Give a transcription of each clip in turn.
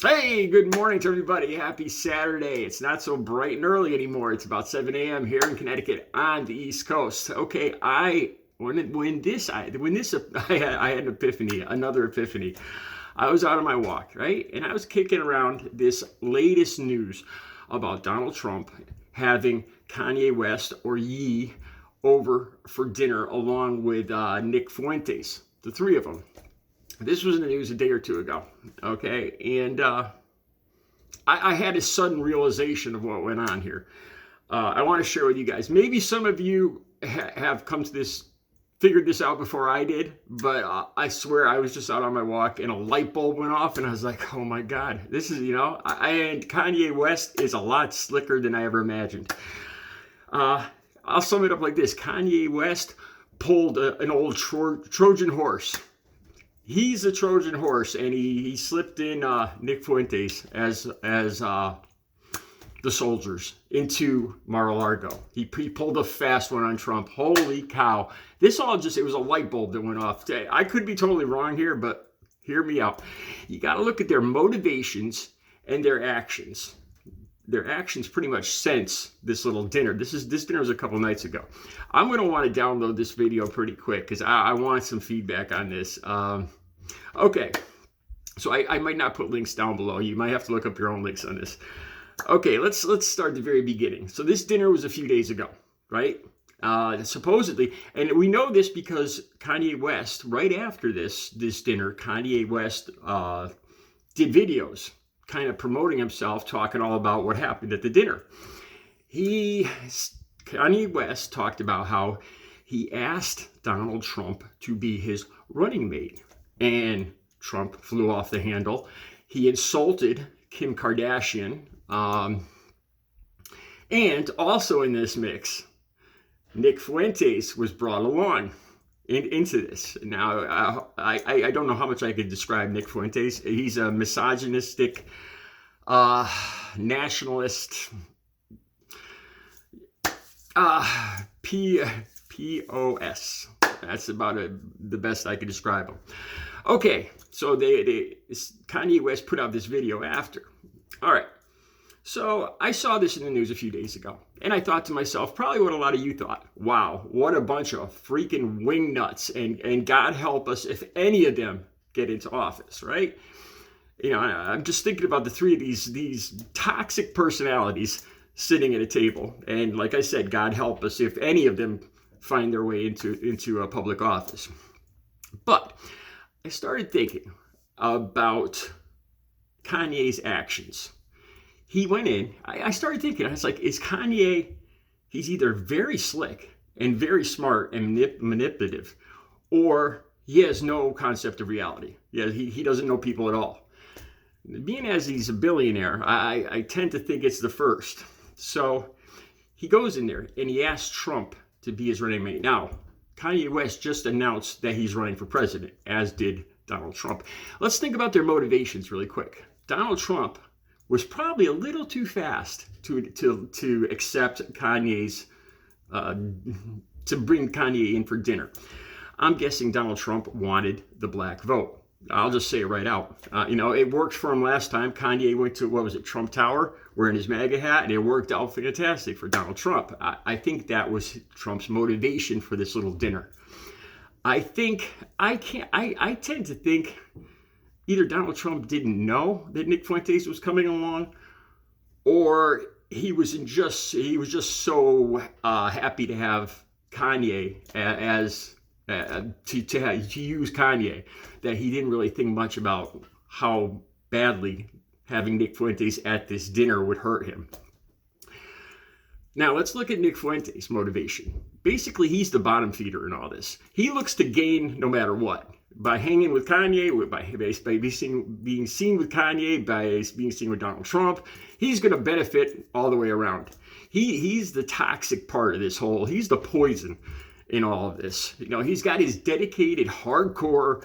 Hey, good morning to everybody. Happy Saturday. It's not so bright and early anymore. It's about 7 a.m. here in Connecticut on the East Coast. Okay, I had an epiphany, another epiphany. I was out on my walk, right? And I was kicking around this latest news about Donald Trump having Kanye West or Ye over for dinner along with Nick Fuentes, the three of them. This was in the news a day or two ago, okay? And I had a sudden realization of what went on here. I want to share with you guys. Maybe some of you have come to this, figured this out before I did, but I swear I was just out on my walk and a light bulb went off and I was like, oh my God, this is, and Kanye West is a lot slicker than I ever imagined. I'll sum it up like this. Kanye West pulled an old Trojan horse. He's a Trojan horse, and he slipped in Nick Fuentes as the soldiers into Mar-a-Lago. He pulled a fast one on Trump. Holy cow. It was a light bulb that went off. I could be totally wrong here, but hear me out. You got to look at their motivations and their actions. Their actions pretty much since this little dinner. This dinner was a couple nights ago. I'm going to want to download this video pretty quick because I want some feedback on this. Okay, so I might not put links down below. You might have to look up your own links on this. Okay, let's start at the very beginning. So this dinner was a few days ago, right? Supposedly, and we know this because Kanye West, right after this dinner, Kanye West did videos kind of promoting himself, talking all about what happened at the dinner. Kanye West talked about how he asked Donald Trump to be his running mate, and Trump flew off the handle. He insulted Kim Kardashian, and also in this mix, Nick Fuentes was brought along into this. Now, I don't know how much I could describe Nick Fuentes. He's a misogynistic, nationalist, POS. That's about the best I could describe him. Okay, so Kanye West put out this video after. All right, so I saw this in the news a few days ago, and I thought to myself, probably what a lot of you thought, wow, what a bunch of freaking wingnuts, and God help us if any of them get into office, right? I'm just thinking about the three of these toxic personalities sitting at a table, and like I said, God help us if any of them find their way into a public office. But I started thinking about Kanye's actions. He went in, I started thinking, I was like, is Kanye, he's either very slick and very smart and manipulative, or he has no concept of reality. Yeah, he doesn't know people at all. Being as he's a billionaire, I tend to think it's the first. So he goes in there and he asks Trump to be his running mate. Now, Kanye West just announced that he's running for president, as did Donald Trump. Let's think about their motivations really quick. Donald Trump was probably a little too fast to accept Kanye's, to bring Kanye in for dinner. I'm guessing Donald Trump wanted the black vote. I'll just say it right out. It worked for him last time. Kanye went to, Trump Tower, wearing his MAGA hat, and it worked out fantastic for Donald Trump. I think that was Trump's motivation for this little dinner. I tend to think either Donald Trump didn't know that Nick Fuentes was coming along, or he was just so happy to have Kanye to use Kanye that he didn't really think much about how badly having Nick Fuentes at this dinner would hurt him. Now let's look at Nick Fuentes' motivation. Basically, he's the bottom feeder in all this. He looks to gain no matter what. By hanging with Kanye, by being seen with Kanye, by being seen with Donald Trump, he's going to benefit all the way around. He's the toxic part of this whole, he's the poison in all of this. He's got his dedicated, hardcore,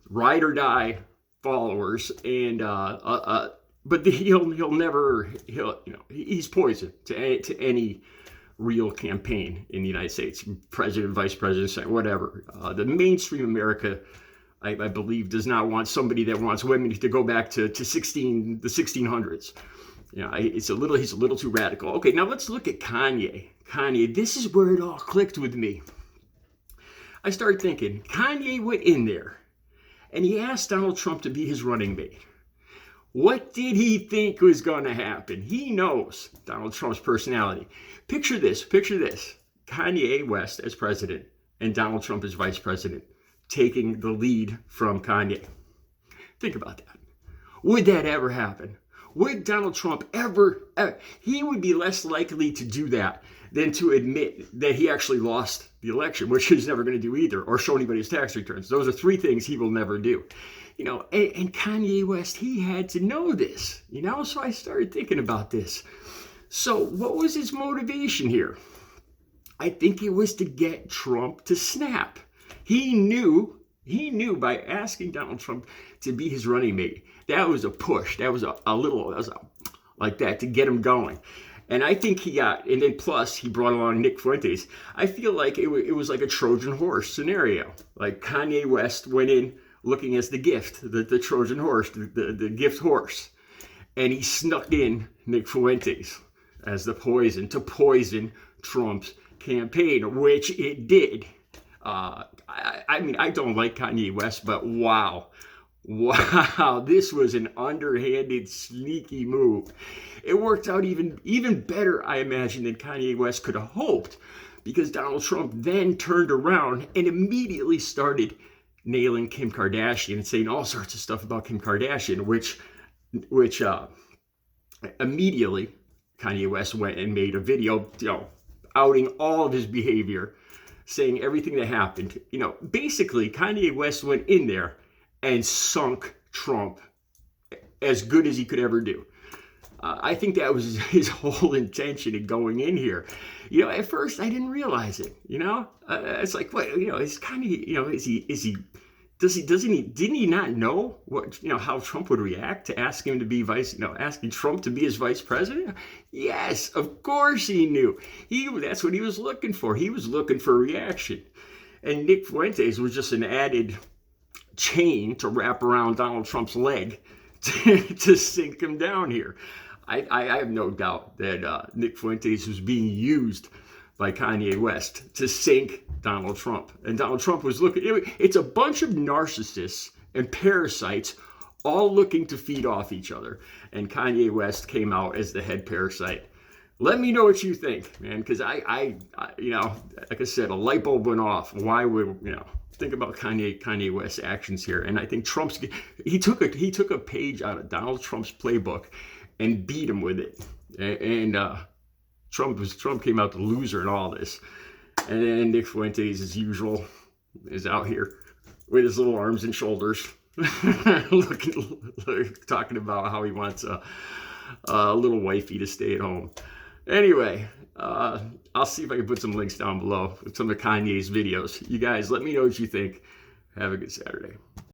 ride or die followers, and but he's poison to any real campaign in the United States, president, vice president, whatever. The mainstream America I believe, does not want somebody that wants women to go back to the 1600s. You know, he's a little too radical. Okay, now let's look at Kanye. Kanye, this is where it all clicked with me. I started thinking, Kanye went in there and he asked Donald Trump to be his running mate. What did he think was going to happen? He knows Donald Trump's personality. Picture this. Kanye West as president and Donald Trump as vice president, taking the lead from Kanye. Think about that. Would that ever happen? Would Donald Trump ever, he would be less likely to do that than to admit that he actually lost the election, which he's never going to do either, or show anybody his tax returns. Those are three things he will never do. You know, and Kanye West, he had to know this, you know, so I started thinking about this. So what was his motivation here? I think it was to get Trump to snap. He knew by asking Donald Trump to be his running mate, that was a push. That was like that to get him going. And I think he got, and then plus he brought along Nick Fuentes. I feel like it was like a Trojan horse scenario. Like Kanye West went in looking as the gift, the Trojan horse, the gift horse. And he snuck in Nick Fuentes as the poison to poison Trump's campaign, which it did. I mean, I don't like Kanye West, but wow, this was an underhanded, sneaky move. It worked out even better, I imagine, than Kanye West could have hoped, because Donald Trump then turned around and immediately started nailing Kim Kardashian and saying all sorts of stuff about Kim Kardashian, which immediately Kanye West went and made a video, you know, outing all of his behavior, saying everything that happened. You know, basically Kanye West went in there and sunk Trump as good as he could ever do. I think that was his whole intention in going in here. You know, at first I didn't realize it. You know, it's like, what, you know, it's kind of, you know, didn't he not know what, you know, how Trump would react to ask him to be asking Trump to be his vice president? Yes, of course he knew. That's what he was looking for. He was looking for a reaction. And Nick Fuentes was just an added chain to wrap around Donald Trump's leg to sink him down here. I have no doubt that Nick Fuentes was being used by Kanye West to sink Donald Trump. And Donald Trump was it's a bunch of narcissists and parasites all looking to feed off each other. And Kanye West came out as the head parasite. Let me know what you think, man, because I you know, like I said, a light bulb went off. Why would, you know, think about Kanye West's actions here. And I think he took a page out of Donald Trump's playbook and beat him with it. And Trump came out the loser in all this. And then Nick Fuentes, as usual, is out here with his little arms and shoulders, talking about how he wants a little wifey to stay at home. Anyway, I'll see if I can put some links down below with some of Kanye's videos. You guys, let me know what you think. Have a good Saturday.